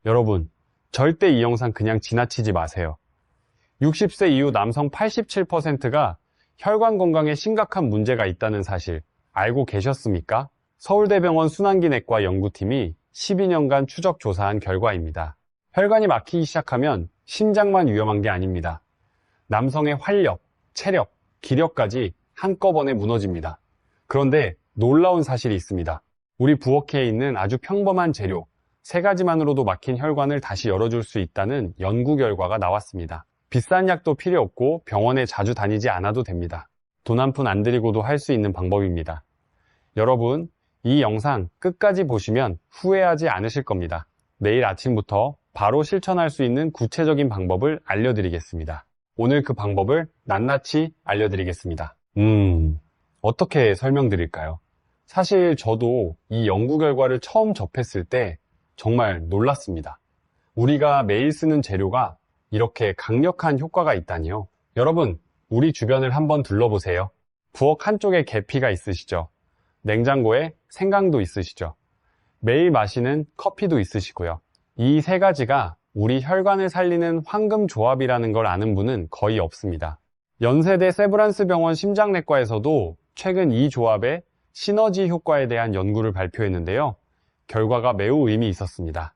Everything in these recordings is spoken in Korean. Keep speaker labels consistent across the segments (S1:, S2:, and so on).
S1: 여러분, 절대 이 영상 그냥 지나치지 마세요. 60세 이후 남성 87%가 혈관 건강에 심각한 문제가 있다는 사실 알고 계셨습니까? 서울대병원 순환기내과 연구팀이 12년간 추적 조사한 결과입니다. 혈관이 막히기 시작하면 심장만 위험한 게 아닙니다. 남성의 활력, 체력, 기력까지 한꺼번에 무너집니다. 그런데 놀라운 사실이 있습니다. 우리 부엌에 있는 아주 평범한 재료, 3가지만으로도 막힌 혈관을 다시 열어줄 수 있다는 연구 결과가 나왔습니다. 비싼 약도 필요 없고 병원에 자주 다니지 않아도 됩니다. 돈 한 푼 안 들이고도 할 수 있는 방법입니다. 여러분, 이 영상 끝까지 보시면 후회하지 않으실 겁니다. 내일 아침부터 바로 실천할 수 있는 구체적인 방법을 알려드리겠습니다. 오늘 그 방법을 낱낱이 알려드리겠습니다. 어떻게 설명드릴까요? 사실 저도 이 연구 결과를 처음 접했을 때 정말 놀랐습니다. 우리가 매일 쓰는 재료가 이렇게 강력한 효과가 있다니요. 여러분, 우리 주변을 한번 둘러보세요. 부엌 한쪽에 계피가 있으시죠? 냉장고에 생강도 있으시죠? 매일 마시는 커피도 있으시고요. 이 3가지가 우리 혈관을 살리는 황금 조합이라는 걸 아는 분은 거의 없습니다. 연세대 세브란스 병원 심장내과에서도 최근 이 조합의 시너지 효과에 대한 연구를 발표했는데요. 결과가 매우 의미 있었습니다.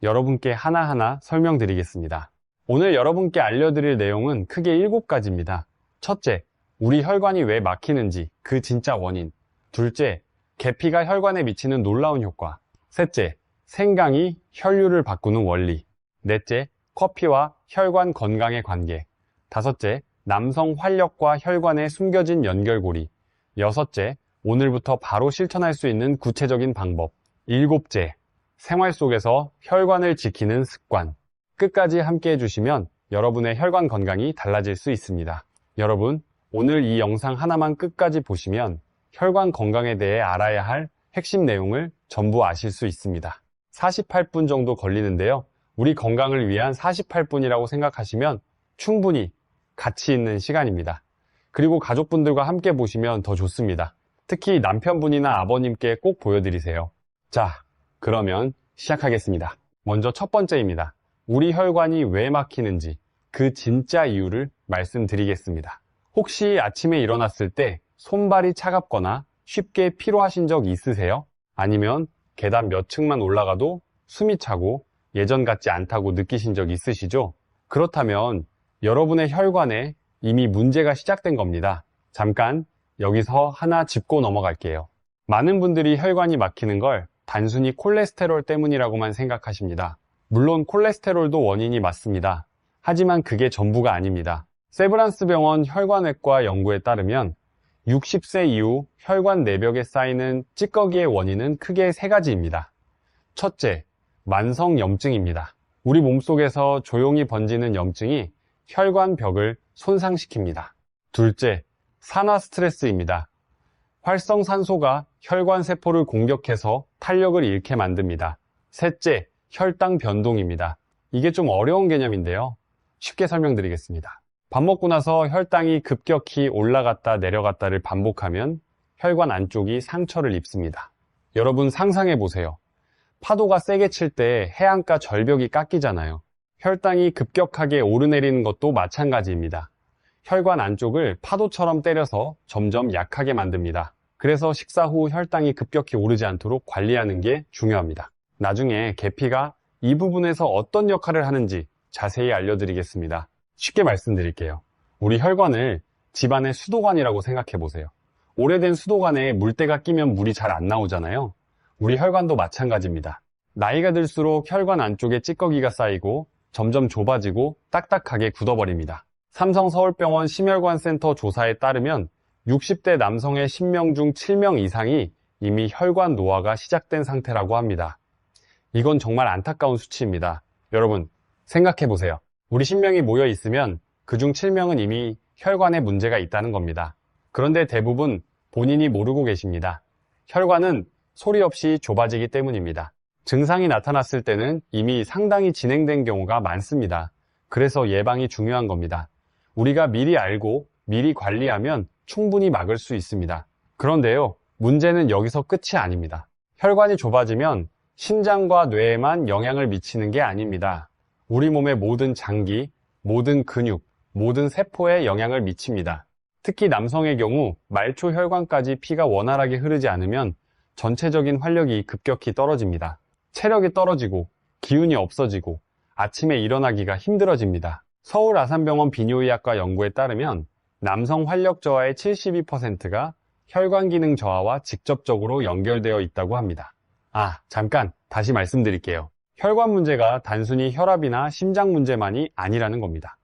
S1: 여러분께 하나하나 설명드리겠습니다. 오늘 여러분께 알려드릴 내용은 크게 7가지입니다. 첫째, 우리 혈관이 왜 막히는지 그 진짜 원인. 둘째, 계피가 혈관에 미치는 놀라운 효과. 셋째, 생강이 혈류를 바꾸는 원리. 넷째, 커피와 혈관 건강의 관계. 다섯째, 남성 활력과 혈관의 숨겨진 연결고리. 여섯째, 오늘부터 바로 실천할 수 있는 구체적인 방법. 일곱째, 생활 속에서 혈관을 지키는 습관. 끝까지 함께 해주시면 여러분의 혈관 건강이 달라질 수 있습니다. 여러분, 오늘 이 영상 하나만 끝까지 보시면 혈관 건강에 대해 알아야 할 핵심 내용을 전부 아실 수 있습니다. 48분 정도 걸리는데요. 우리 건강을 위한 48분이라고 생각하시면 충분히 가치 있는 시간입니다. 그리고 가족분들과 함께 보시면 더 좋습니다. 특히 남편분이나 아버님께 꼭 보여드리세요. 자, 그러면 시작하겠습니다. 먼저 첫 번째입니다. 우리 혈관이 왜 막히는지 그 진짜 이유를 말씀드리겠습니다. 혹시 아침에 일어났을 때 손발이 차갑거나 쉽게 피로하신 적 있으세요? 아니면 계단 몇 층만 올라가도 숨이 차고 예전 같지 않다고 느끼신 적 있으시죠? 그렇다면 여러분의 혈관에 이미 문제가 시작된 겁니다. 잠깐 여기서 하나 짚고 넘어갈게요. 많은 분들이 혈관이 막히는 걸 단순히 콜레스테롤 때문이라고만 생각하십니다. 물론 콜레스테롤도 원인이 맞습니다. 하지만 그게 전부가 아닙니다. 세브란스 병원 혈관외과 연구에 따르면 60세 이후 혈관 내벽에 쌓이는 찌꺼기의 원인은 크게 3가지입니다. 첫째, 만성 염증입니다. 우리 몸속에서 조용히 번지는 염증이 혈관 벽을 손상시킵니다. 둘째, 산화 스트레스입니다. 활성산소가 혈관 세포를 공격해서 탄력을 잃게 만듭니다. 셋째, 혈당 변동입니다. 이게 좀 어려운 개념인데요. 쉽게 설명드리겠습니다. 밥 먹고 나서 혈당이 급격히 올라갔다 내려갔다를 반복하면 혈관 안쪽이 상처를 입습니다. 여러분 상상해 보세요. 파도가 세게 칠 때 해안가 절벽이 깎이잖아요. 혈당이 급격하게 오르내리는 것도 마찬가지입니다. 혈관 안쪽을 파도처럼 때려서 점점 약하게 만듭니다. 그래서 식사 후 혈당이 급격히 오르지 않도록 관리하는 게 중요합니다. 나중에 계피가 이 부분에서 어떤 역할을 하는지 자세히 알려드리겠습니다. 쉽게 말씀드릴게요. 우리 혈관을 집안의 수도관이라고 생각해 보세요. 오래된 수도관에 물때가 끼면 물이 잘 안 나오잖아요. 우리 혈관도 마찬가지입니다. 나이가 들수록 혈관 안쪽에 찌꺼기가 쌓이고 점점 좁아지고 딱딱하게 굳어버립니다. 삼성서울병원 심혈관센터 조사에 따르면 60대 남성의 10명 중 7명 이상이 이미 혈관 노화가 시작된 상태라고 합니다. 이건 정말 안타까운 수치입니다. 여러분 생각해 보세요. 우리 10명이 모여 있으면 그중 7명은 이미 혈관에 문제가 있다는 겁니다. 그런데 대부분 본인이 모르고 계십니다. 혈관은 소리 없이 좁아지기 때문입니다. 증상이 나타났을 때는 이미 상당히 진행된 경우가 많습니다. 그래서 예방이 중요한 겁니다. 우리가 미리 알고 미리 관리하면 충분히 막을 수 있습니다. 그런데요, 문제는 여기서 끝이 아닙니다. 혈관이 좁아지면 신장과 뇌에만 영향을 미치는 게 아닙니다. 우리 몸의 모든 장기, 모든 근육, 모든 세포에 영향을 미칩니다. 특히 남성의 경우 말초 혈관까지 피가 원활하게 흐르지 않으면 전체적인 활력이 급격히 떨어집니다. 체력이 떨어지고 기운이 없어지고 아침에 일어나기가 힘들어집니다. 서울 아산병원 비뇨의학과 연구에 따르면 남성 활력 저하의 72%가 혈관 기능 저하와 직접적으로 연결되어 있다고 합니다. 잠깐 다시 말씀드릴게요. 혈관 문제가 단순히 혈압이나 심장 문제만이 아니라는 겁니다.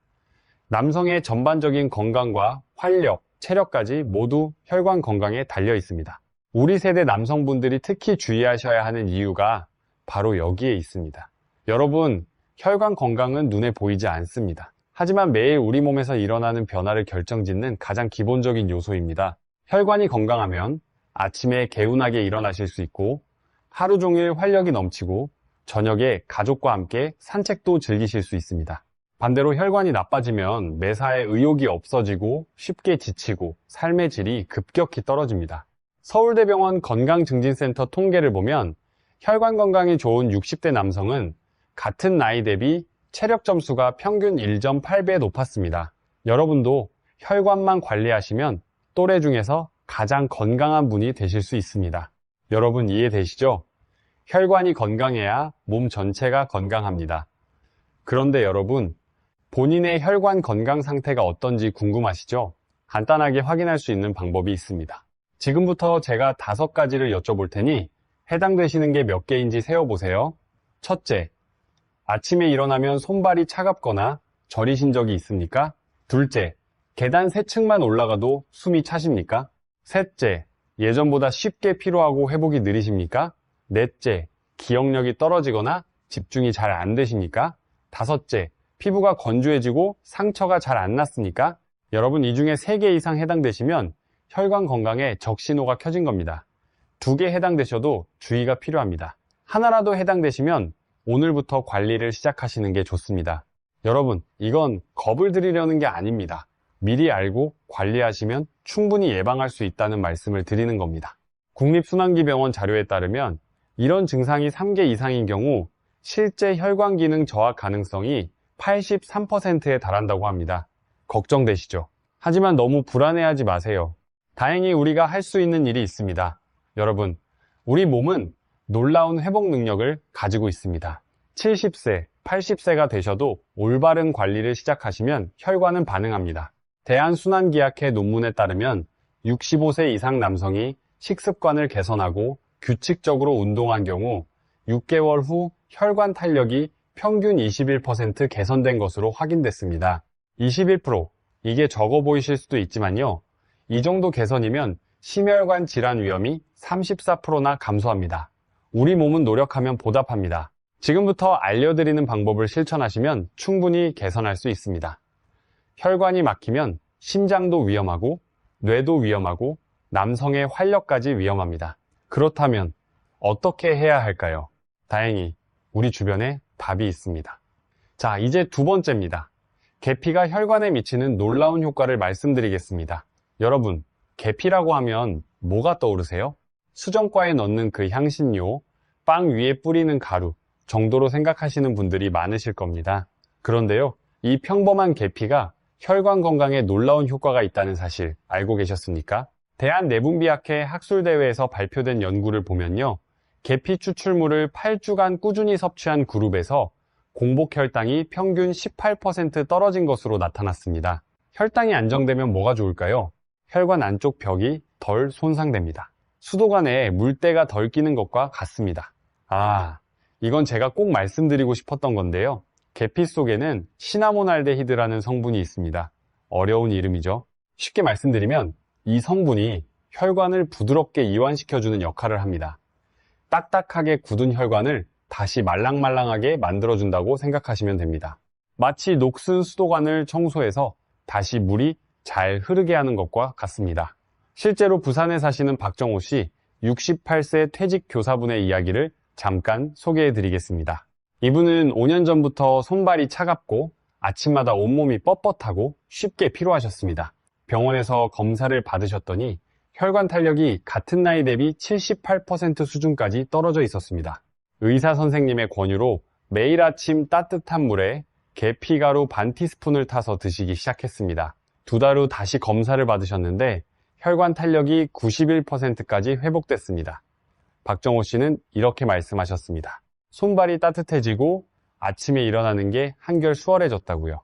S1: 남성의 전반적인 건강과 활력, 체력까지 모두 혈관 건강에 달려 있습니다. 우리 세대 남성분들이 특히 주의하셔야 하는 이유가 바로 여기에 있습니다. 여러분, 혈관 건강은 눈에 보이지 않습니다. 하지만 매일 우리 몸에서 일어나는 변화를 결정짓는 가장 기본적인 요소입니다. 혈관이 건강하면 아침에 개운하게 일어나실 수 있고 하루 종일 활력이 넘치고 저녁에 가족과 함께 산책도 즐기실 수 있습니다. 반대로 혈관이 나빠지면 매사에 의욕이 없어지고 쉽게 지치고 삶의 질이 급격히 떨어집니다. 서울대병원 건강증진센터 통계를 보면 혈관 건강이 좋은 60대 남성은 같은 나이 대비 체력 점수가 평균 1.8배 높았습니다. 여러분도 혈관만 관리하시면 또래 중에서 가장 건강한 분이 되실 수 있습니다. 여러분 이해되시죠? 혈관이 건강해야 몸 전체가 건강합니다. 그런데 여러분, 본인의 혈관 건강 상태가 어떤지 궁금하시죠? 간단하게 확인할 수 있는 방법이 있습니다. 지금부터 제가 5가지를 여쭤볼 테니 해당되시는 게 몇 개인지 세어보세요. 첫째, 아침에 일어나면 손발이 차갑거나 저리신 적이 있습니까? 둘째, 계단 3층만 올라가도 숨이 차십니까? 셋째, 예전보다 쉽게 피로하고 회복이 느리십니까? 넷째, 기억력이 떨어지거나 집중이 잘 안 되십니까? 다섯째, 피부가 건조해지고 상처가 잘 안 났습니까? 여러분 이 중에 3개 이상 해당되시면 혈관 건강에 적신호가 켜진 겁니다. 2개 해당되셔도 주의가 필요합니다. 하나라도 해당되시면 오늘부터 관리를 시작하시는 게 좋습니다. 여러분, 이건 겁을 드리려는 게 아닙니다. 미리 알고 관리하시면 충분히 예방할 수 있다는 말씀을 드리는 겁니다. 국립순환기병원 자료에 따르면 이런 증상이 3개 이상인 경우 실제 혈관 기능 저하 가능성이 83%에 달한다고 합니다. 걱정되시죠? 하지만 너무 불안해하지 마세요. 다행히 우리가 할 수 있는 일이 있습니다. 여러분, 우리 몸은 놀라운 회복 능력을 가지고 있습니다. 70세, 80세가 되셔도 올바른 관리를 시작하시면 혈관은 반응합니다. 대한순환기학회 논문에 따르면 65세 이상 남성이 식습관을 개선하고 규칙적으로 운동한 경우 6개월 후 혈관 탄력이 평균 21% 개선된 것으로 확인됐습니다. 21%, 이게 적어 보이실 수도 있지만요. 이 정도 개선이면 심혈관 질환 위험이 34%나 감소합니다. 우리 몸은 노력하면 보답합니다. 지금부터 알려드리는 방법을 실천하시면 충분히 개선할 수 있습니다. 혈관이 막히면 심장도 위험하고 뇌도 위험하고 남성의 활력까지 위험합니다. 그렇다면 어떻게 해야 할까요? 다행히 우리 주변에 답이 있습니다. 자, 이제 2번째입니다. 계피가 혈관에 미치는 놀라운 효과를 말씀드리겠습니다. 여러분, 계피라고 하면 뭐가 떠오르세요? 수정과에 넣는 그 향신료, 빵 위에 뿌리는 가루 정도로 생각하시는 분들이 많으실 겁니다. 그런데요, 이 평범한 계피가 혈관 건강에 놀라운 효과가 있다는 사실 알고 계셨습니까? 대한내분비학회 학술대회에서 발표된 연구를 보면요. 계피 추출물을 8주간 꾸준히 섭취한 그룹에서 공복 혈당이 평균 18% 떨어진 것으로 나타났습니다. 혈당이 안정되면 뭐가 좋을까요? 혈관 안쪽 벽이 덜 손상됩니다. 수도관에 물때가 덜 끼는 것과 같습니다. 이건 제가 꼭 말씀드리고 싶었던 건데요. 계피 속에는 시나모날데히드라는 성분이 있습니다. 어려운 이름이죠. 쉽게 말씀드리면 이 성분이 혈관을 부드럽게 이완시켜주는 역할을 합니다. 딱딱하게 굳은 혈관을 다시 말랑말랑하게 만들어준다고 생각하시면 됩니다. 마치 녹슨 수도관을 청소해서 다시 물이 잘 흐르게 하는 것과 같습니다. 실제로 부산에 사시는 박정호 씨 68세 퇴직 교사분의 이야기를 잠깐 소개해 드리겠습니다. 이분은 5년 전부터 손발이 차갑고 아침마다 온몸이 뻣뻣하고 쉽게 피로하셨습니다. 병원에서 검사를 받으셨더니 혈관 탄력이 같은 나이 대비 78% 수준까지 떨어져 있었습니다. 의사 선생님의 권유로 매일 아침 따뜻한 물에 계피가루 반 티스푼을 타서 드시기 시작했습니다. 2달 후 다시 검사를 받으셨는데 혈관 탄력이 91%까지 회복됐습니다. 박정호 씨는 이렇게 말씀하셨습니다. 손발이 따뜻해지고 아침에 일어나는 게 한결 수월해졌다고요.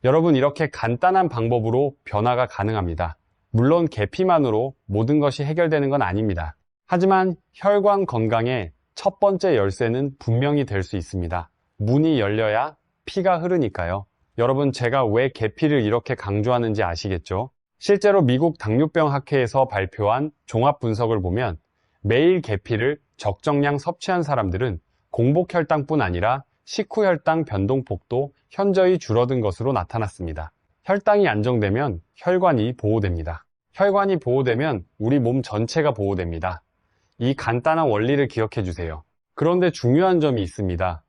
S1: 여러분, 이렇게 간단한 방법으로 변화가 가능합니다. 물론 계피만으로 모든 것이 해결되는 건 아닙니다. 하지만 혈관 건강의 첫 번째 열쇠는 분명히 될 수 있습니다. 문이 열려야 피가 흐르니까요. 여러분, 제가 왜 계피를 이렇게 강조하는지 아시겠죠? 실제로 미국 당뇨병 학회에서 발표한 종합 분석을 보면 매일 계피를 적정량 섭취한 사람들은 공복혈당뿐 아니라 식후혈당 변동폭도 현저히 줄어든 것으로 나타났습니다. 혈당이 안정되면 혈관이 보호됩니다. 혈관이 보호되면 우리 몸 전체가 보호됩니다. 이 간단한 원리를 기억해 주세요. 그런데 중요한 점이 있습니다.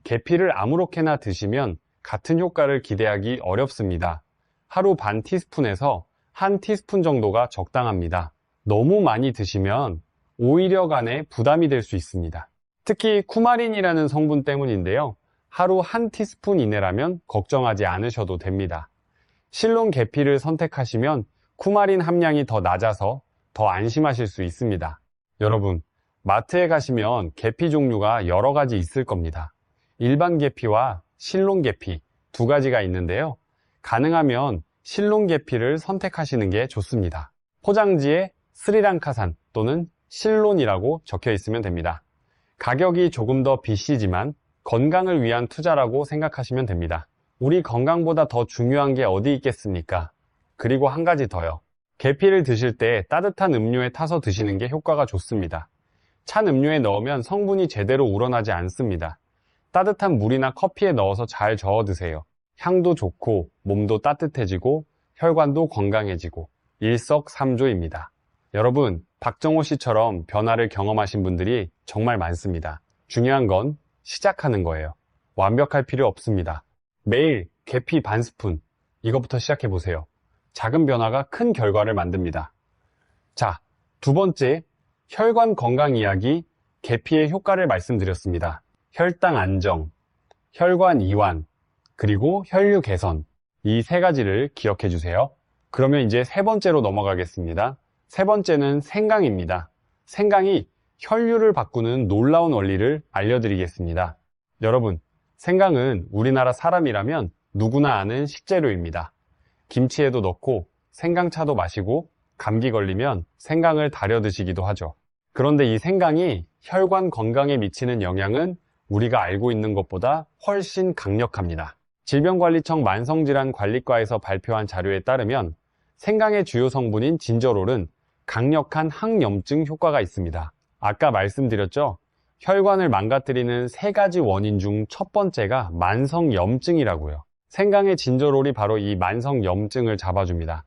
S1: 계피를 아무렇게나 드시면 같은 효과를 기대하기 어렵습니다. 하루 반 티스푼에서 한 티스푼 정도가 적당합니다. 너무 많이 드시면 오히려 간에 부담이 될 수 있습니다. 특히 쿠마린이라는 성분 때문인데요. 하루 한 티스푼 이내라면 걱정하지 않으셔도 됩니다. 실론 계피를 선택하시면 쿠마린 함량이 더 낮아서 더 안심하실 수 있습니다. 여러분, 마트에 가시면 계피 종류가 여러 가지 있을 겁니다. 일반 계피와 실론 계피 두 가지가 있는데요. 가능하면 실론 계피를 선택하시는 게 좋습니다. 포장지에 스리랑카산 또는 실론이라고 적혀 있으면 됩니다. 가격이 조금 더 비시지만 건강을 위한 투자라고 생각하시면 됩니다. 우리 건강보다 더 중요한 게 어디 있겠습니까? 그리고 한 가지 더요. 계피를 드실 때 따뜻한 음료에 타서 드시는 게 효과가 좋습니다. 찬 음료에 넣으면 성분이 제대로 우러나지 않습니다. 따뜻한 물이나 커피에 넣어서 잘 저어 드세요. 향도 좋고 몸도 따뜻해지고 혈관도 건강해지고 일석삼조입니다. 여러분, 박정호 씨처럼 변화를 경험하신 분들이 정말 많습니다. 중요한 건 시작하는 거예요. 완벽할 필요 없습니다. 매일 계피 반 스푼, 이것부터 시작해 보세요. 작은 변화가 큰 결과를 만듭니다. 자, 두 번째, 혈관 건강 이야기, 계피의 효과를 말씀드렸습니다. 혈당 안정, 혈관 이완, 그리고 혈류 개선, 이 세 가지를 기억해 주세요. 그러면 이제 세 번째로 넘어가겠습니다. 세 번째는 생강입니다. 생강이 혈류를 바꾸는 놀라운 원리를 알려드리겠습니다. 여러분, 생강은 우리나라 사람이라면 누구나 아는 식재료입니다. 김치에도 넣고 생강차도 마시고 감기 걸리면 생강을 달여 드시기도 하죠. 그런데 이 생강이 혈관 건강에 미치는 영향은 우리가 알고 있는 것보다 훨씬 강력합니다. 질병관리청 만성질환관리과에서 발표한 자료에 따르면 생강의 주요 성분인 진저롤은 강력한 항염증 효과가 있습니다. 아까 말씀드렸죠? 혈관을 망가뜨리는 세 가지 원인 중 첫 번째가 만성염증이라고요. 생강의 진저롤이 바로 이 만성염증을 잡아줍니다.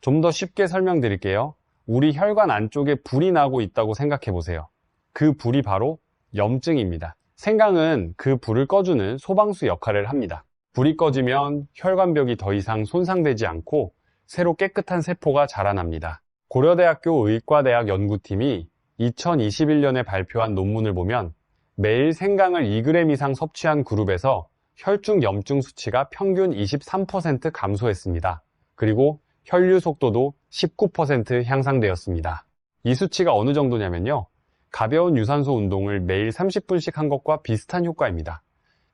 S1: 좀 더 쉽게 설명드릴게요. 우리 혈관 안쪽에 불이 나고 있다고 생각해 보세요. 그 불이 바로 염증입니다. 생강은 그 불을 꺼주는 소방수 역할을 합니다. 불이 꺼지면 혈관벽이 더 이상 손상되지 않고 새로 깨끗한 세포가 자라납니다. 고려대학교 의과대학 연구팀이 2021년에 발표한 논문을 보면 매일 생강을 2g 이상 섭취한 그룹에서 혈중 염증 수치가 평균 23% 감소했습니다. 그리고 혈류 속도도 19% 향상되었습니다. 이 수치가 어느 정도냐면요. 가벼운 유산소 운동을 매일 30분씩 한 것과 비슷한 효과입니다.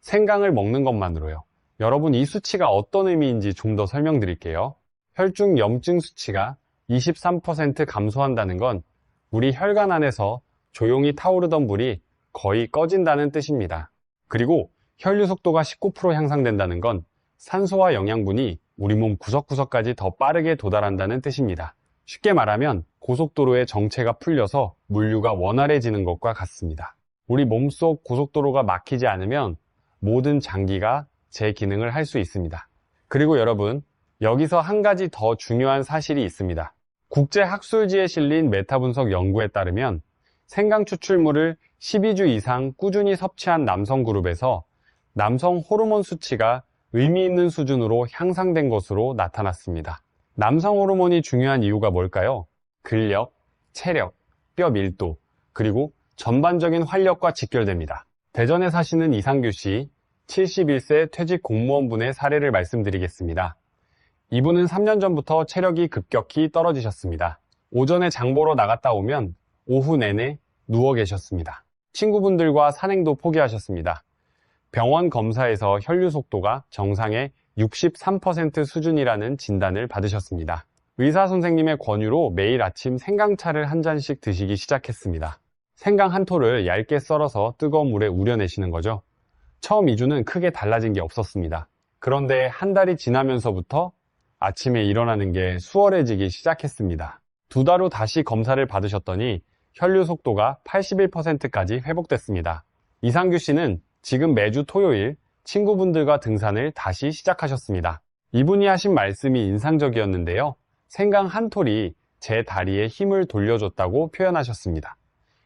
S1: 생강을 먹는 것만으로요. 여러분, 이 수치가 어떤 의미인지 좀 더 설명드릴게요. 혈중 염증 수치가 23% 감소한다는 건 우리 혈관 안에서 조용히 타오르던 불이 거의 꺼진다는 뜻입니다. 그리고 혈류 속도가 19% 향상된다는 건 산소와 영양분이 우리 몸 구석구석까지 더 빠르게 도달한다는 뜻입니다. 쉽게 말하면 고속도로의 정체가 풀려서 물류가 원활해지는 것과 같습니다. 우리 몸속 고속도로가 막히지 않으면 모든 장기가 제 기능을 할 수 있습니다. 그리고 여러분, 여기서 한 가지 더 중요한 사실이 있습니다. 국제학술지에 실린 메타분석 연구에 따르면 생강 추출물을 12주 이상 꾸준히 섭취한 남성 그룹에서 남성 호르몬 수치가 의미 있는 수준으로 향상된 것으로 나타났습니다. 남성 호르몬이 중요한 이유가 뭘까요? 근력, 체력, 뼈 밀도, 그리고 전반적인 활력과 직결됩니다. 대전에 사시는 이상규 씨, 71세 퇴직 공무원분의 사례를 말씀드리겠습니다. 이분은 3년 전부터 체력이 급격히 떨어지셨습니다. 오전에 장 보러 나갔다 오면 오후 내내 누워 계셨습니다. 친구분들과 산행도 포기하셨습니다. 병원 검사에서 혈류 속도가 정상의 63% 수준이라는 진단을 받으셨습니다. 의사 선생님의 권유로 매일 아침 생강차를 한 잔씩 드시기 시작했습니다. 생강 한 톨을 얇게 썰어서 뜨거운 물에 우려내시는 거죠. 처음 2주는 크게 달라진 게 없었습니다. 그런데 한 달이 지나면서부터 아침에 일어나는 게 수월해지기 시작했습니다. 2달 후 다시 검사를 받으셨더니 혈류 속도가 81%까지 회복됐습니다. 이상규 씨는 지금 매주 토요일 친구분들과 등산을 다시 시작하셨습니다. 이분이 하신 말씀이 인상적이었는데요. 생강 한 톨이 제 다리에 힘을 돌려줬다고 표현하셨습니다.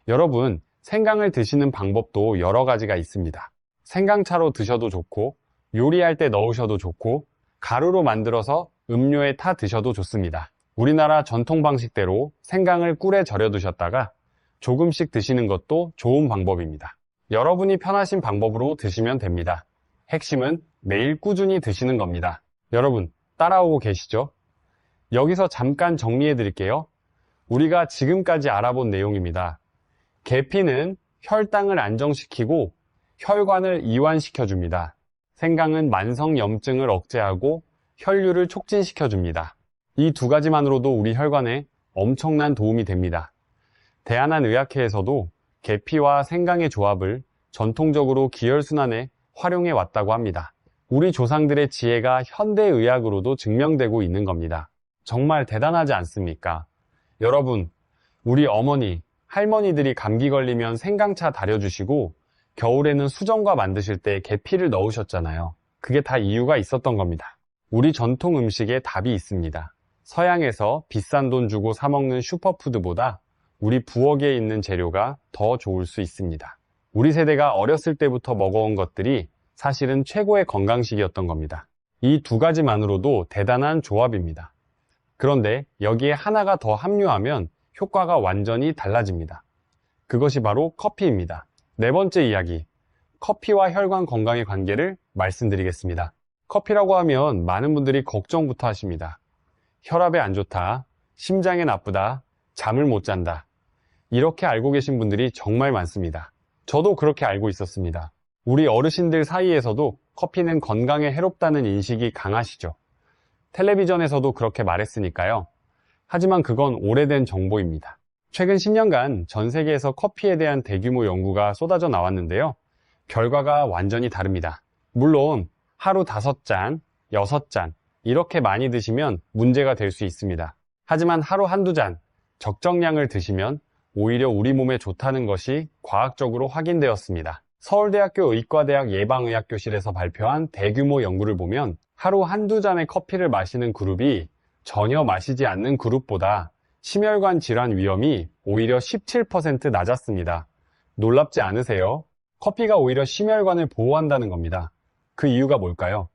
S1: 여러분, 생강을 드시는 방법도 여러 가지가 있습니다. 생강차로 드셔도 좋고, 요리할 때 넣으셔도 좋고, 가루로 만들어서 음료에 타 드셔도 좋습니다. 우리나라 전통 방식대로 생강을 꿀에 절여 두셨다가 조금씩 드시는 것도 좋은 방법입니다. 여러분이 편하신 방법으로 드시면 됩니다. 핵심은 매일 꾸준히 드시는 겁니다. 여러분, 따라오고 계시죠? 여기서 잠깐 정리해 드릴게요. 우리가 지금까지 알아본 내용입니다. 계피는 혈당을 안정시키고 혈관을 이완시켜 줍니다. 생강은 만성염증을 억제하고 혈류를 촉진시켜 줍니다. 이 두 가지만으로도 우리 혈관에 엄청난 도움이 됩니다. 대한의학회에서도 계피와 생강의 조합을 전통적으로 기혈순환에 활용해 왔다고 합니다. 우리 조상들의 지혜가 현대의학으로도 증명되고 있는 겁니다. 정말 대단하지 않습니까? 여러분, 우리 어머니, 할머니들이 감기 걸리면 생강차 달여주시고 겨울에는 수정과 만드실 때 계피를 넣으셨잖아요. 그게 다 이유가 있었던 겁니다. 우리 전통 음식에 답이 있습니다. 서양에서 비싼 돈 주고 사 먹는 슈퍼푸드보다 우리 부엌에 있는 재료가 더 좋을 수 있습니다. 우리 세대가 어렸을 때부터 먹어온 것들이 사실은 최고의 건강식이었던 겁니다. 이 두 가지만으로도 대단한 조합입니다. 그런데 여기에 하나가 더 함유하면 효과가 완전히 달라집니다. 그것이 바로 커피입니다. 네 번째 이야기, 커피와 혈관 건강의 관계를 말씀드리겠습니다. 커피라고 하면 많은 분들이 걱정부터 하십니다. 혈압에 안 좋다, 심장에 나쁘다, 잠을 못 잔다. 이렇게 알고 계신 분들이 정말 많습니다. 저도 그렇게 알고 있었습니다. 우리 어르신들 사이에서도 커피는 건강에 해롭다는 인식이 강하시죠. 텔레비전에서도 그렇게 말했으니까요. 하지만 그건 오래된 정보입니다. 최근 10년간 전 세계에서 커피에 대한 대규모 연구가 쏟아져 나왔는데요. 결과가 완전히 다릅니다. 물론 하루 5잔, 6잔 이렇게 많이 드시면 문제가 될 수 있습니다. 하지만 하루 한두 잔 적정량을 드시면 오히려 우리 몸에 좋다는 것이 과학적으로 확인되었습니다. 서울대학교 의과대학 예방의학교실에서 발표한 대규모 연구를 보면 하루 한두 잔의 커피를 마시는 그룹이 전혀 마시지 않는 그룹보다 심혈관 질환 위험이 오히려 17% 낮았습니다. 놀랍지 않으세요? 커피가 오히려 심혈관을 보호한다는 겁니다. 그 이유가 뭘까요?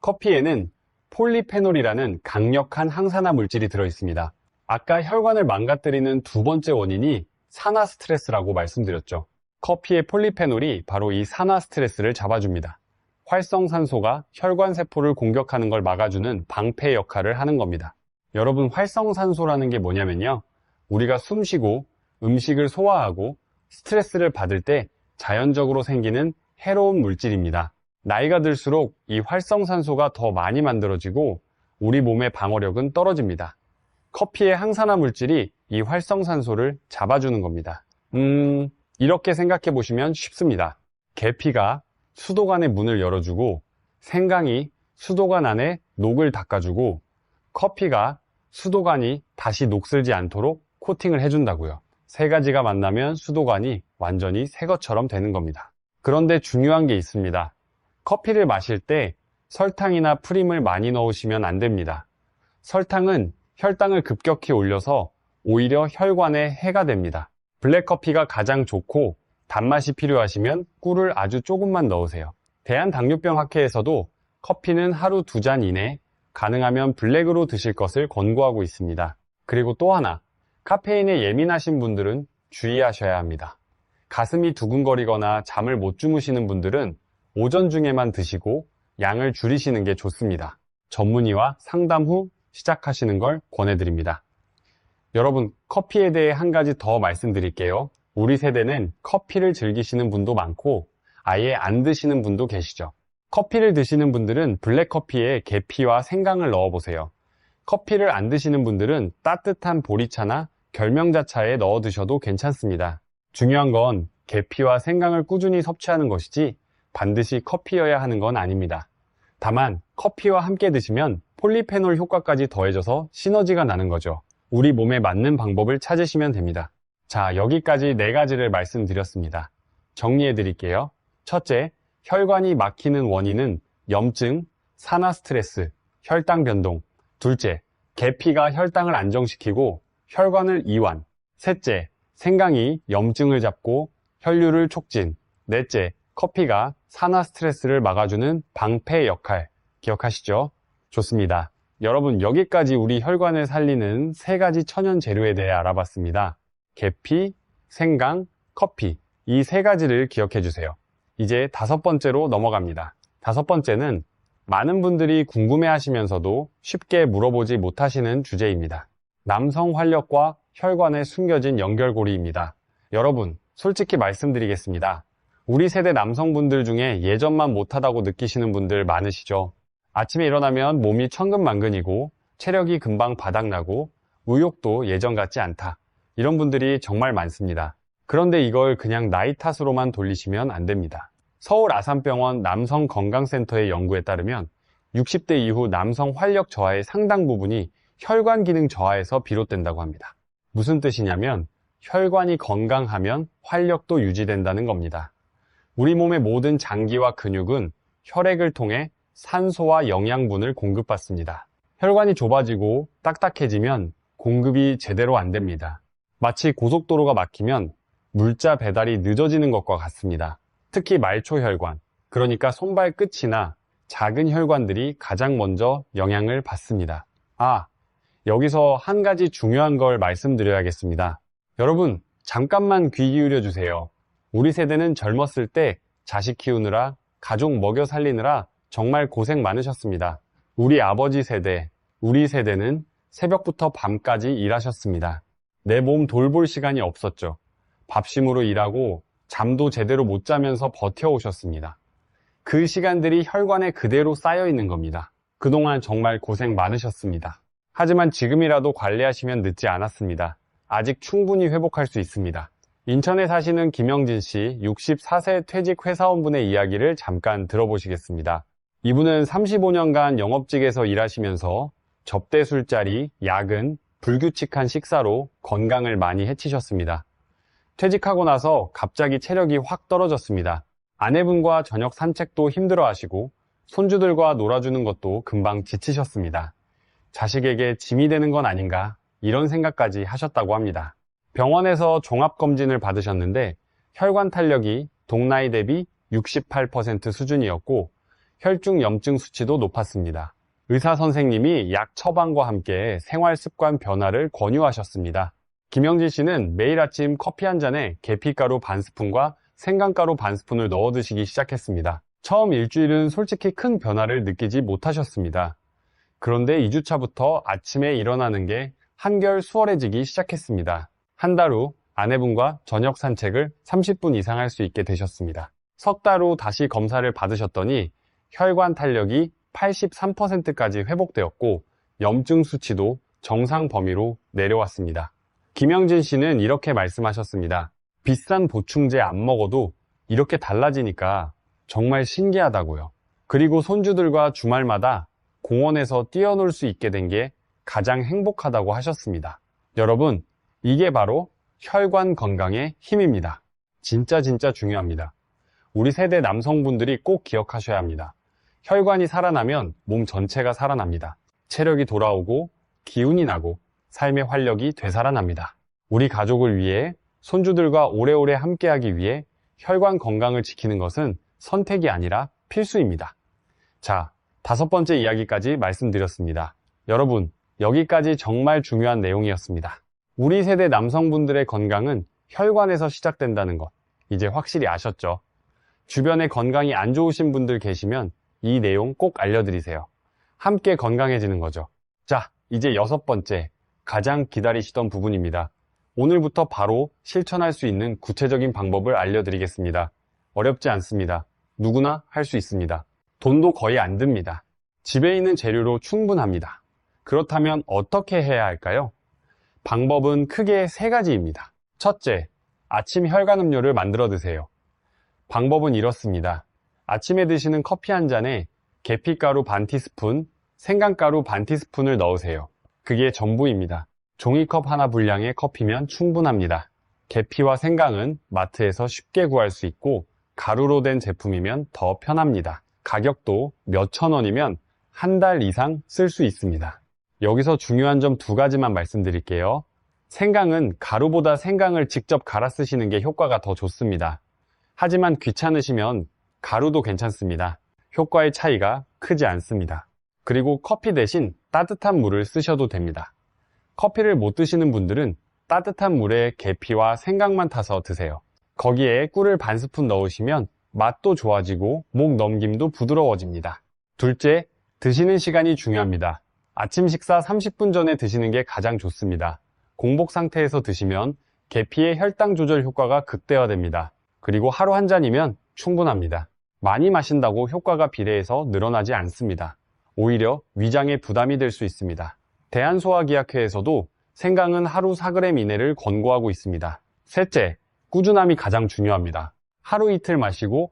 S1: 커피에는 폴리페놀이라는 강력한 항산화 물질이 들어있습니다. 아까 혈관을 망가뜨리는 두 번째 원인이 산화 스트레스라고 말씀드렸죠. 커피의 폴리페놀이 바로 이 산화 스트레스를 잡아줍니다. 활성산소가 혈관 세포를 공격하는 걸 막아주는 방패 역할을 하는 겁니다. 여러분, 활성산소라는 게 뭐냐면요. 우리가 숨 쉬고 음식을 소화하고 스트레스를 받을 때 자연적으로 생기는 해로운 물질입니다. 나이가 들수록 이 활성산소가 더 많이 만들어지고 우리 몸의 방어력은 떨어집니다. 커피의 항산화 물질이 이 활성산소를 잡아주는 겁니다. 이렇게 생각해 보시면 쉽습니다. 계피가 수도관의 문을 열어주고 생강이 수도관 안에 녹을 닦아주고 커피가 수도관이 다시 녹슬지 않도록 코팅을 해준다고요. 세 가지가 만나면 수도관이 완전히 새 것처럼 되는 겁니다. 그런데 중요한 게 있습니다. 커피를 마실 때 설탕이나 프림을 많이 넣으시면 안 됩니다. 설탕은 혈당을 급격히 올려서 오히려 혈관에 해가 됩니다. 블랙커피가 가장 좋고 단맛이 필요하시면 꿀을 아주 조금만 넣으세요. 대한당뇨병학회에서도 커피는 하루 2잔 이내, 가능하면 블랙으로 드실 것을 권고하고 있습니다. 그리고 또 하나, 카페인에 예민하신 분들은 주의하셔야 합니다. 가슴이 두근거리거나 잠을 못 주무시는 분들은 오전 중에만 드시고 양을 줄이시는 게 좋습니다. 전문의와 상담 후 시작하시는 걸 권해드립니다. 여러분, 커피에 대해 한 가지 더 말씀드릴게요. 우리 세대는 커피를 즐기시는 분도 많고 아예 안 드시는 분도 계시죠. 커피를 드시는 분들은 블랙커피에 계피와 생강을 넣어보세요. 커피를 안 드시는 분들은 따뜻한 보리차나 결명자차에 넣어 드셔도 괜찮습니다. 중요한 건 계피와 생강을 꾸준히 섭취하는 것이지 반드시 커피여야 하는 건 아닙니다. 다만 커피와 함께 드시면 폴리페놀 효과까지 더해져서 시너지가 나는 거죠. 우리 몸에 맞는 방법을 찾으시면 됩니다. 자, 여기까지 4가지를 말씀드렸습니다. 정리해 드릴게요. 첫째, 혈관이 막히는 원인은 염증, 산화 스트레스, 혈당 변동. 둘째, 계피가 혈당을 안정시키고 혈관을 이완. 셋째, 생강이 염증을 잡고 혈류를 촉진. 넷째, 커피가 산화 스트레스를 막아주는 방패 역할. 기억하시죠? 좋습니다. 여러분, 여기까지 우리 혈관을 살리는 3가지 천연 재료에 대해 알아봤습니다. 계피, 생강, 커피. 이 3가지를 기억해 주세요. 이제 5번째로 넘어갑니다. 5번째는 많은 분들이 궁금해 하시면서도 쉽게 물어보지 못하시는 주제입니다. 남성 활력과 혈관에 숨겨진 연결고리입니다. 여러분, 솔직히 말씀드리겠습니다. 우리 세대 남성분들 중에 예전만 못하다고 느끼시는 분들 많으시죠? 아침에 일어나면 몸이 천근만근이고 체력이 금방 바닥나고 의욕도 예전 같지 않다. 이런 분들이 정말 많습니다. 그런데 이걸 그냥 나이 탓으로만 돌리시면 안 됩니다. 서울 아산병원 남성건강센터의 연구에 따르면 60대 이후 남성 활력 저하의 상당 부분이 혈관 기능 저하에서 비롯된다고 합니다. 무슨 뜻이냐면 혈관이 건강하면 활력도 유지된다는 겁니다. 우리 몸의 모든 장기와 근육은 혈액을 통해 산소와 영양분을 공급받습니다. 혈관이 좁아지고 딱딱해지면 공급이 제대로 안 됩니다. 마치 고속도로가 막히면 물자 배달이 늦어지는 것과 같습니다. 특히 말초혈관, 그러니까 손발 끝이나 작은 혈관들이 가장 먼저 영향을 받습니다. 여기서 한 가지 중요한 걸 말씀드려야겠습니다. 여러분, 잠깐만 귀 기울여 주세요. 우리 세대는 젊었을 때 자식 키우느라, 가족 먹여 살리느라 정말 고생 많으셨습니다. 우리 아버지 세대, 우리 세대는 새벽부터 밤까지 일하셨습니다. 내 몸 돌볼 시간이 없었죠. 밥심으로 일하고 잠도 제대로 못 자면서 버텨오셨습니다. 그 시간들이 혈관에 그대로 쌓여 있는 겁니다. 그동안 정말 고생 많으셨습니다. 하지만 지금이라도 관리하시면 늦지 않았습니다. 아직 충분히 회복할 수 있습니다. 인천에 사시는 김영진 씨 64세 퇴직 회사원분의 이야기를 잠깐 들어보시겠습니다. 이분은 35년간 영업직에서 일하시면서 접대 술자리, 야근, 불규칙한 식사로 건강을 많이 해치셨습니다. 퇴직하고 나서 갑자기 체력이 확 떨어졌습니다. 아내분과 저녁 산책도 힘들어 하시고 손주들과 놀아주는 것도 금방 지치셨습니다. 자식에게 짐이 되는 건 아닌가 이런 생각까지 하셨다고 합니다. 병원에서 종합검진을 받으셨는데 혈관 탄력이 동나이 대비 68% 수준이었고 혈중 염증 수치도 높았습니다. 의사 선생님이 약 처방과 함께 생활 습관 변화를 권유하셨습니다. 김영진 씨는 매일 아침 커피 한 잔에 계피가루 반 스푼과 생강가루 반 스푼을 넣어 드시기 시작했습니다. 처음 일주일은 솔직히 큰 변화를 느끼지 못하셨습니다. 그런데 2주차부터 아침에 일어나는 게 한결 수월해지기 시작했습니다. 한 달 후 아내분과 저녁 산책을 30분 이상 할 수 있게 되셨습니다. 석 달 후 다시 검사를 받으셨더니 혈관 탄력이 83%까지 회복되었고 염증 수치도 정상 범위로 내려왔습니다. 김영진 씨는 이렇게 말씀하셨습니다. 비싼 보충제 안 먹어도 이렇게 달라지니까 정말 신기하다고요. 그리고 손주들과 주말마다 공원에서 뛰어놀 수 있게 된 게 가장 행복하다고 하셨습니다. 여러분, 이게 바로 혈관 건강의 힘입니다. 진짜 중요합니다. 우리 세대 남성분들이 꼭 기억하셔야 합니다. 혈관이 살아나면 몸 전체가 살아납니다. 체력이 돌아오고 기운이 나고 삶의 활력이 되살아납니다. 우리 가족을 위해 손주들과 오래오래 함께하기 위해 혈관 건강을 지키는 것은 선택이 아니라 필수입니다. 자, 5번째 이야기까지 말씀드렸습니다. 여러분, 여기까지 정말 중요한 내용이었습니다. 우리 세대 남성분들의 건강은 혈관에서 시작된다는 것 이제 확실히 아셨죠? 주변에 건강이 안 좋으신 분들 계시면 이 내용 꼭 알려드리세요. 함께 건강해지는 거죠. 자, 이제 6번째, 가장 기다리시던 부분입니다. 오늘부터 바로 실천할 수 있는 구체적인 방법을 알려드리겠습니다. 어렵지 않습니다. 누구나 할 수 있습니다. 돈도 거의 안 듭니다. 집에 있는 재료로 충분합니다. 그렇다면 어떻게 해야 할까요? 방법은 크게 3가지입니다. 첫째, 아침 혈관 음료를 만들어 드세요. 방법은 이렇습니다. 아침에 드시는 커피 한 잔에 계피가루 반 티스푼, 생강가루 반 티스푼을 넣으세요. 그게 전부입니다. 종이컵 하나 분량의 커피면 충분합니다. 계피와 생강은 마트에서 쉽게 구할 수 있고 가루로 된 제품이면 더 편합니다. 가격도 몇천 원이면 한 달 이상 쓸 수 있습니다. 여기서 중요한 점 2가지만 말씀드릴게요. 생강은 가루보다 생강을 직접 갈아 쓰시는 게 효과가 더 좋습니다. 하지만 귀찮으시면 가루도 괜찮습니다. 효과의 차이가 크지 않습니다. 그리고 커피 대신 따뜻한 물을 쓰셔도 됩니다. 커피를 못 드시는 분들은 따뜻한 물에 계피와 생강만 타서 드세요. 거기에 꿀을 반 스푼 넣으시면 맛도 좋아지고 목 넘김도 부드러워집니다. 둘째, 드시는 시간이 중요합니다. 아침 식사 30분 전에 드시는 게 가장 좋습니다. 공복 상태에서 드시면 계피의 혈당 조절 효과가 극대화됩니다. 그리고 하루 한 잔이면 충분합니다. 많이 마신다고 효과가 비례해서 늘어나지 않습니다. 오히려 위장에 부담이 될 수 있습니다. 대한소화기약회에서도 생강은 하루 4g 이내를 권고하고 있습니다. 셋째, 꾸준함이 가장 중요합니다. 하루 이틀 마시고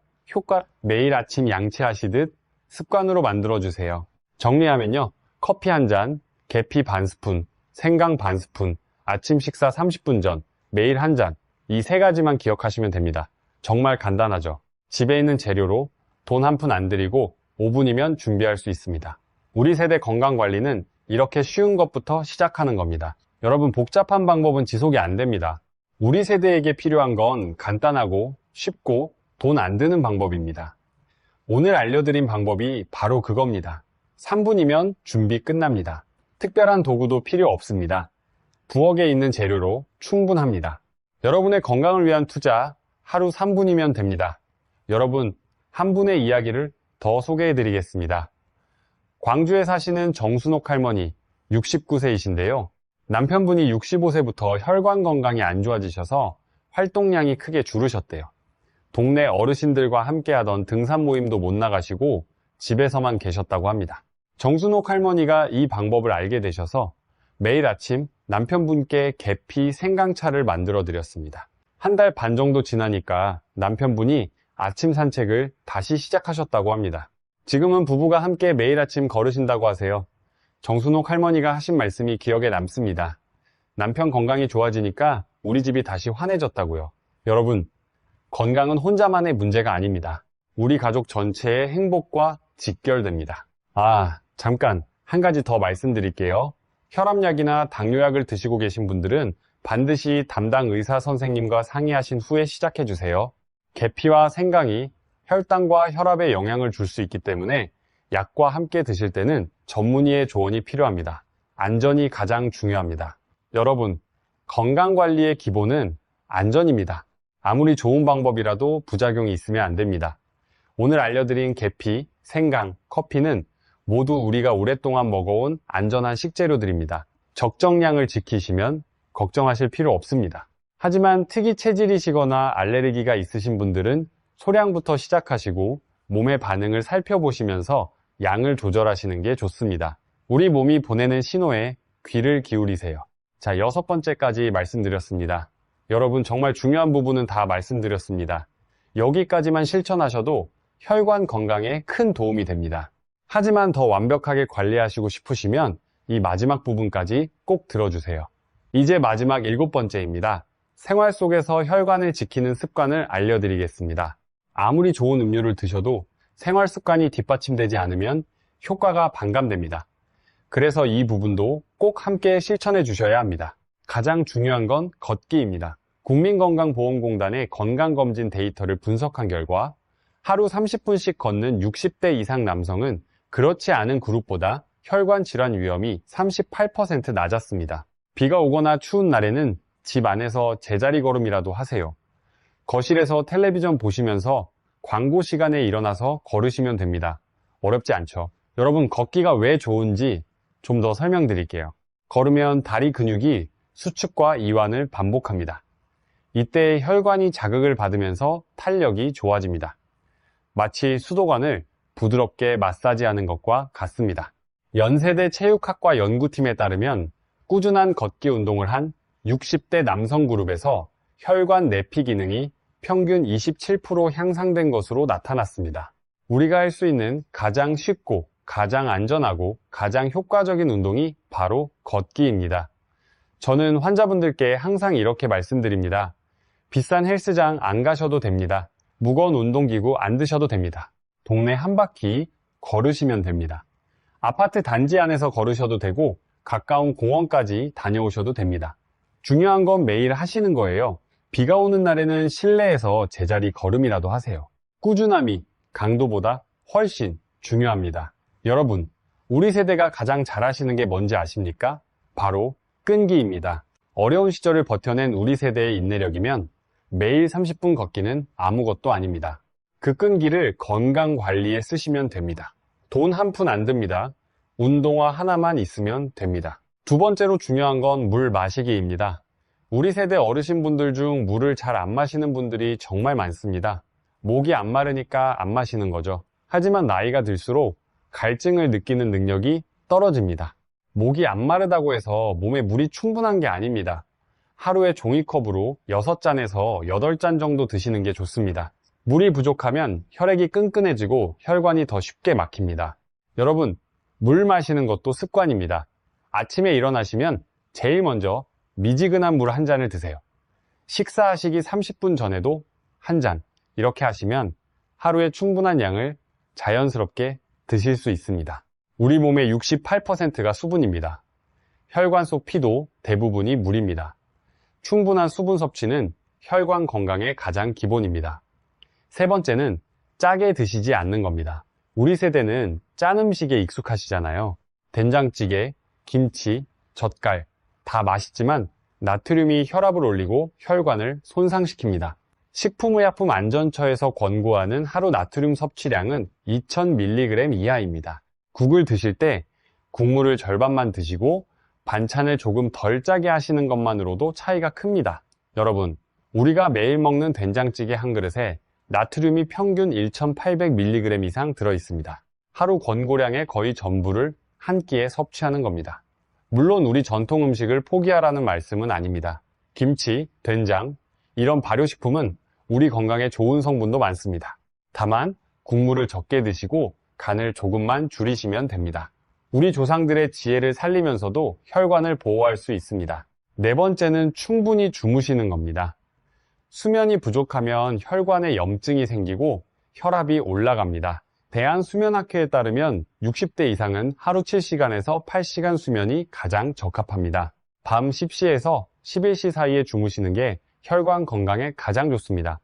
S1: 매일 아침 양치하시듯 습관으로 만들어주세요. 정리하면요. 커피 한 잔, 계피 반 스푼, 생강 반 스푼, 아침 식사 30분 전, 매일 한 잔. 이 3가지만 기억하시면 됩니다. 정말 간단하죠. 집에 있는 재료로 돈 한 푼 안 들이고 5분이면 준비할 수 있습니다. 우리 세대 건강관리는 이렇게 쉬운 것부터 시작하는 겁니다. 여러분, 복잡한 방법은 지속이 안 됩니다. 우리 세대에게 필요한 건 간단하고 쉽고 돈 안 드는 방법입니다. 오늘 알려드린 방법이 바로 그겁니다. 3분이면 준비 끝납니다. 특별한 도구도 필요 없습니다. 부엌에 있는 재료로 충분합니다. 여러분의 건강을 위한 투자, 하루 3분이면 됩니다. 여러분, 한 분의 이야기를 더 소개해드리겠습니다. 광주에 사시는 정순옥 할머니, 69세이신데요. 남편분이 65세부터 혈관 건강이 안 좋아지셔서 활동량이 크게 줄으셨대요. 동네 어르신들과 함께하던 등산 모임도 못 나가시고 집에서만 계셨다고 합니다. 정순옥 할머니가 이 방법을 알게 되셔서 매일 아침 남편분께 계피 생강차를 만들어 드렸습니다. 한 달 반 정도 지나니까 남편분이 아침 산책을 다시 시작하셨다고 합니다. 지금은 부부가 함께 매일 아침 걸으신다고 하세요. 정순옥 할머니가 하신 말씀이 기억에 남습니다. 남편 건강이 좋아지니까 우리 집이 다시 환해졌다고요. 여러분, 건강은 혼자만의 문제가 아닙니다. 우리 가족 전체의 행복과 직결됩니다. 잠깐 한 가지 더 말씀드릴게요. 혈압약이나 당뇨약을 드시고 계신 분들은 반드시 담당 의사 선생님과 상의하신 후에 시작해주세요. 계피와 생강이 혈당과 혈압에 영향을 줄 수 있기 때문에 약과 함께 드실 때는 전문의의 조언이 필요합니다. 안전이 가장 중요합니다. 여러분, 건강관리의 기본은 안전입니다. 아무리 좋은 방법이라도 부작용이 있으면 안 됩니다. 오늘 알려드린 계피, 생강, 커피는 모두 우리가 오랫동안 먹어온 안전한 식재료들입니다. 적정량을 지키시면 걱정하실 필요 없습니다. 하지만 특이 체질이시거나 알레르기가 있으신 분들은 소량부터 시작하시고 몸의 반응을 살펴보시면서 양을 조절하시는 게 좋습니다. 우리 몸이 보내는 신호에 귀를 기울이세요. 자, 6번째까지 말씀드렸습니다. 여러분, 정말 중요한 부분은 다 말씀드렸습니다. 여기까지만 실천하셔도 혈관 건강에 큰 도움이 됩니다. 하지만 더 완벽하게 관리하시고 싶으시면 이 마지막 부분까지 꼭 들어주세요. 이제 마지막 7번째입니다. 생활 속에서 혈관을 지키는 습관을 알려드리겠습니다. 아무리 좋은 음료를 드셔도 생활 습관이 뒷받침되지 않으면 효과가 반감됩니다. 그래서 이 부분도 꼭 함께 실천해 주셔야 합니다. 가장 중요한 건 걷기입니다. 국민건강보험공단의 건강검진 데이터를 분석한 결과 하루 30분씩 걷는 60대 이상 남성은 그렇지 않은 그룹보다 혈관 질환 위험이 38% 낮았습니다. 비가 오거나 추운 날에는 집 안에서 제자리 걸음이라도 하세요. 거실에서 텔레비전 보시면서 광고 시간에 일어나서 걸으시면 됩니다. 어렵지 않죠? 여러분, 걷기가 왜 좋은지 좀 더 설명드릴게요. 걸으면 다리 근육이 수축과 이완을 반복합니다. 이때 혈관이 자극을 받으면서 탄력이 좋아집니다. 마치 수도관을 부드럽게 마사지하는 것과 같습니다. 연세대 체육학과 연구팀에 따르면 꾸준한 걷기 운동을 한 60대 남성 그룹에서 혈관 내피 기능이 평균 27% 향상된 것으로 나타났습니다. 우리가 할 수 있는 가장 쉽고 가장 안전하고 가장 효과적인 운동이 바로 걷기입니다. 저는 환자분들께 항상 이렇게 말씀드립니다. 비싼 헬스장 안 가셔도 됩니다. 무거운 운동기구 안 드셔도 됩니다. 동네 한 바퀴 걸으시면 됩니다. 아파트 단지 안에서 걸으셔도 되고 가까운 공원까지 다녀오셔도 됩니다. 중요한 건 매일 하시는 거예요. 비가 오는 날에는 실내에서 제자리 걸음이라도 하세요. 꾸준함이 강도보다 훨씬 중요합니다. 여러분, 우리 세대가 가장 잘하시는 게 뭔지 아십니까? 바로 끈기입니다. 어려운 시절을 버텨낸 우리 세대의 인내력이면 매일 30분 걷기는 아무것도 아닙니다. 그 끈기를 건강 관리에 쓰시면 됩니다. 돈 한 푼 안 듭니다. 운동화 하나만 있으면 됩니다. 두 번째로 중요한 건 물 마시기입니다. 우리 세대 어르신분들 중 물을 잘 안 마시는 분들이 정말 많습니다. 목이 안 마르니까 안 마시는 거죠. 하지만 나이가 들수록 갈증을 느끼는 능력이 떨어집니다. 목이 안 마르다고 해서 몸에 물이 충분한 게 아닙니다. 하루에 종이컵으로 6잔에서 8잔 정도 드시는 게 좋습니다. 물이 부족하면 혈액이 끈끈해지고 혈관이 더 쉽게 막힙니다. 여러분, 물 마시는 것도 습관입니다. 아침에 일어나시면 제일 먼저 미지근한 물 한 잔을 드세요. 식사하시기 30분 전에도 한 잔, 이렇게 하시면 하루에 충분한 양을 자연스럽게 드실 수 있습니다. 우리 몸의 68%가 수분입니다. 혈관 속 피도 대부분이 물입니다. 충분한 수분 섭취는 혈관 건강의 가장 기본입니다. 세 번째는 짜게 드시지 않는 겁니다. 우리 세대는 짠 음식에 익숙하시잖아요. 된장찌개, 김치, 젓갈 다 맛있지만 나트륨이 혈압을 올리고 혈관을 손상시킵니다. 식품의약품안전처에서 권고하는 하루 나트륨 섭취량은 2000mg 이하입니다. 국을 드실 때 국물을 절반만 드시고 반찬을 조금 덜 짜게 하시는 것만으로도 차이가 큽니다. 여러분, 우리가 매일 먹는 된장찌개 한 그릇에 나트륨이 평균 1800mg 이상 들어있습니다. 하루 권고량의 거의 전부를 한 끼에 섭취하는 겁니다. 물론 우리 전통 음식을 포기하라는 말씀은 아닙니다. 김치, 된장, 이런 발효식품은 우리 건강에 좋은 성분도 많습니다. 다만 국물을 적게 드시고 간을 조금만 줄이시면 됩니다. 우리 조상들의 지혜를 살리면서도 혈관을 보호할 수 있습니다. 네 번째는 충분히 주무시는 겁니다. 수면이 부족하면 혈관에 염증이 생기고 혈압이 올라갑니다. 대한수면학회에 따르면 60대 이상은 하루 7시간에서 8시간 수면이 가장 적합합니다. 밤 10시에서 11시 사이에 주무시는 게 혈관 건강에 가장 좋습니다.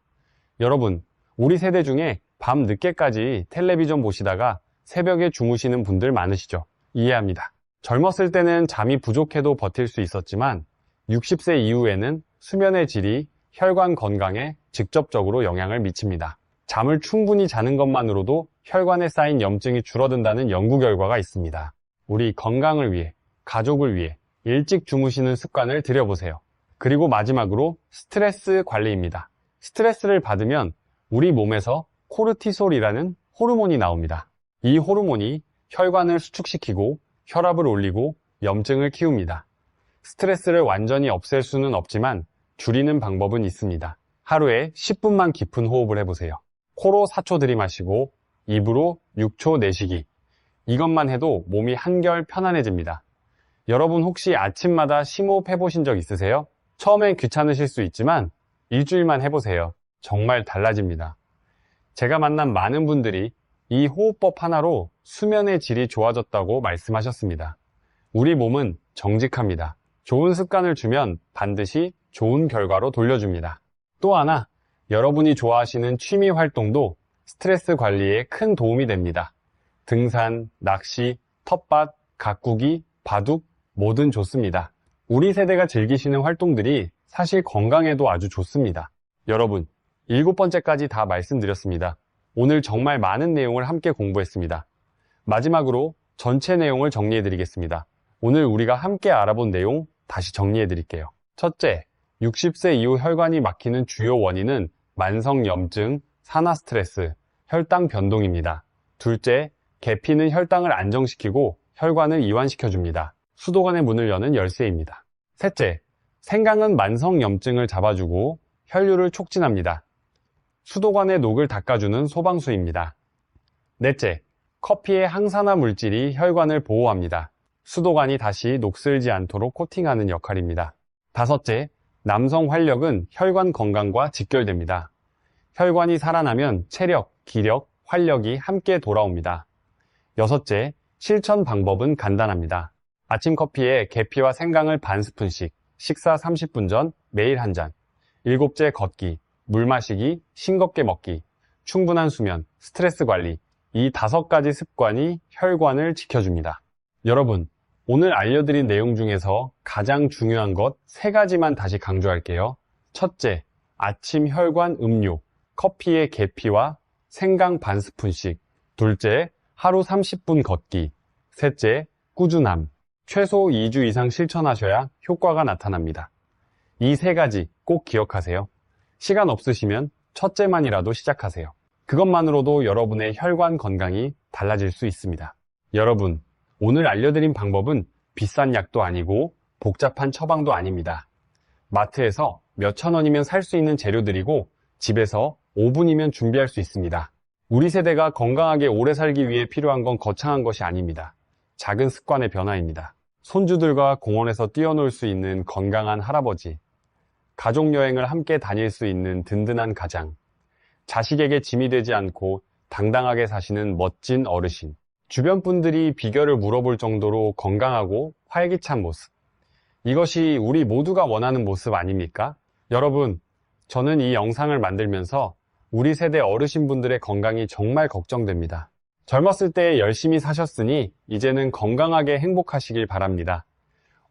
S1: 여러분, 우리 세대 중에 밤 늦게까지 텔레비전 보시다가 새벽에 주무시는 분들 많으시죠? 이해합니다. 젊었을 때는 잠이 부족해도 버틸 수 있었지만 60세 이후에는 수면의 질이 혈관 건강에 직접적으로 영향을 미칩니다. 잠을 충분히 자는 것만으로도 혈관에 쌓인 염증이 줄어든다는 연구 결과가 있습니다. 우리 건강을 위해, 가족을 위해 일찍 주무시는 습관을 들여보세요. 그리고 마지막으로 스트레스 관리입니다. 스트레스를 받으면 우리 몸에서 코르티솔이라는 호르몬이 나옵니다. 이 호르몬이 혈관을 수축시키고 혈압을 올리고 염증을 키웁니다. 스트레스를 완전히 없앨 수는 없지만 줄이는 방법은 있습니다. 하루에 10분만 깊은 호흡을 해보세요. 코로 4초 들이마시고 입으로 6초 내쉬기. 이것만 해도 몸이 한결 편안해집니다. 여러분 혹시 아침마다 심호흡 해보신 적 있으세요? 처음엔 귀찮으실 수 있지만 일주일만 해보세요. 정말 달라집니다. 제가 만난 많은 분들이 이 호흡법 하나로 수면의 질이 좋아졌다고 말씀하셨습니다. 우리 몸은 정직합니다. 좋은 습관을 주면 반드시 좋은 결과로 돌려줍니다. 또 하나, 여러분이 좋아하시는 취미 활동도 스트레스 관리에 큰 도움이 됩니다. 등산, 낚시, 텃밭, 가꾸기, 바둑, 뭐든 좋습니다. 우리 세대가 즐기시는 활동들이 사실 건강에도 아주 좋습니다. 여러분, 7번째까지 다 말씀드렸습니다. 오늘 정말 많은 내용을 함께 공부했습니다. 마지막으로 전체 내용을 정리해드리겠습니다. 오늘 우리가 함께 알아본 내용 다시 정리해드릴게요. 첫째, 60세 이후 혈관이 막히는 주요 원인은 만성염증, 산화스트레스, 혈당 변동입니다. 둘째, 계피는 혈당을 안정시키고 혈관을 이완시켜줍니다. 수도관의 문을 여는 열쇠입니다. 셋째, 생강은 만성염증을 잡아주고 혈류를 촉진합니다. 수도관의 녹을 닦아주는 소방수입니다. 넷째, 커피의 항산화 물질이 혈관을 보호합니다. 수도관이 다시 녹슬지 않도록 코팅하는 역할입니다. 다섯째, 남성 활력은 혈관 건강과 직결됩니다. 혈관이 살아나면 체력, 기력, 활력이 함께 돌아옵니다. 여섯째, 실천 방법은 간단합니다. 아침 커피에 계피와 생강을 반 스푼씩, 식사 30분 전 매일 한 잔. 일곱째, 걷기, 물 마시기, 싱겁게 먹기, 충분한 수면, 스트레스 관리. 이 5가지 습관이 혈관을 지켜줍니다. 여러분, 오늘 알려드린 내용 중에서 가장 중요한 것 3가지만 다시 강조할게요. 첫째, 아침 혈관 음료, 커피에 계피와 생강 반 스푼씩. 둘째, 하루 30분 걷기. 셋째, 꾸준함. 최소 2주 이상 실천하셔야 효과가 나타납니다. 이 3가지 꼭 기억하세요. 시간 없으시면 첫째만이라도 시작하세요. 그것만으로도 여러분의 혈관 건강이 달라질 수 있습니다. 여러분, 오늘 알려드린 방법은 비싼 약도 아니고 복잡한 처방도 아닙니다. 마트에서 몇천 원이면 살 수 있는 재료들이고 집에서 5분이면 준비할 수 있습니다. 우리 세대가 건강하게 오래 살기 위해 필요한 건 거창한 것이 아닙니다. 작은 습관의 변화입니다. 손주들과 공원에서 뛰어놀 수 있는 건강한 할아버지, 가족여행을 함께 다닐 수 있는 든든한 가장, 자식에게 짐이 되지 않고 당당하게 사시는 멋진 어르신, 주변 분들이 비결을 물어볼 정도로 건강하고 활기찬 모습. 이것이 우리 모두가 원하는 모습 아닙니까? 여러분, 저는 이 영상을 만들면서 우리 세대 어르신분들의 건강이 정말 걱정됩니다. 젊었을 때 열심히 사셨으니 이제는 건강하게 행복하시길 바랍니다.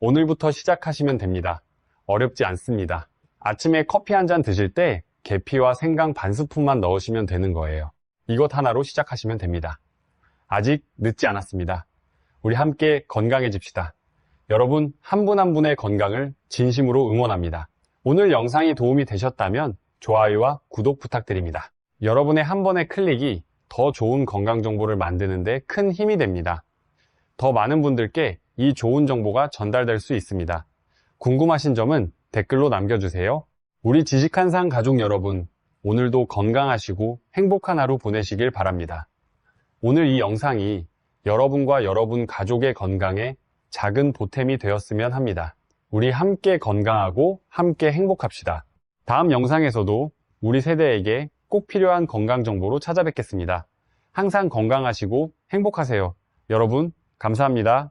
S1: 오늘부터 시작하시면 됩니다. 어렵지 않습니다. 아침에 커피 한 잔 드실 때 계피와 생강 반 스푼만 넣으시면 되는 거예요. 이것 하나로 시작하시면 됩니다. 아직 늦지 않았습니다. 우리 함께 건강해집시다. 여러분 한 분 한 분의 건강을 진심으로 응원합니다. 오늘 영상이 도움이 되셨다면 좋아요와 구독 부탁드립니다. 여러분의 한 번의 클릭이 더 좋은 건강 정보를 만드는 데 큰 힘이 됩니다. 더 많은 분들께 이 좋은 정보가 전달될 수 있습니다. 궁금하신 점은 댓글로 남겨주세요. 우리 지식한상 가족 여러분, 오늘도 건강하시고 행복한 하루 보내시길 바랍니다. 오늘 이 영상이 여러분과 여러분 가족의 건강에 작은 보탬이 되었으면 합니다. 우리 함께 건강하고 함께 행복합시다. 다음 영상에서도 우리 세대에게 꼭 필요한 건강 정보로 찾아뵙겠습니다. 항상 건강하시고 행복하세요. 여러분, 감사합니다.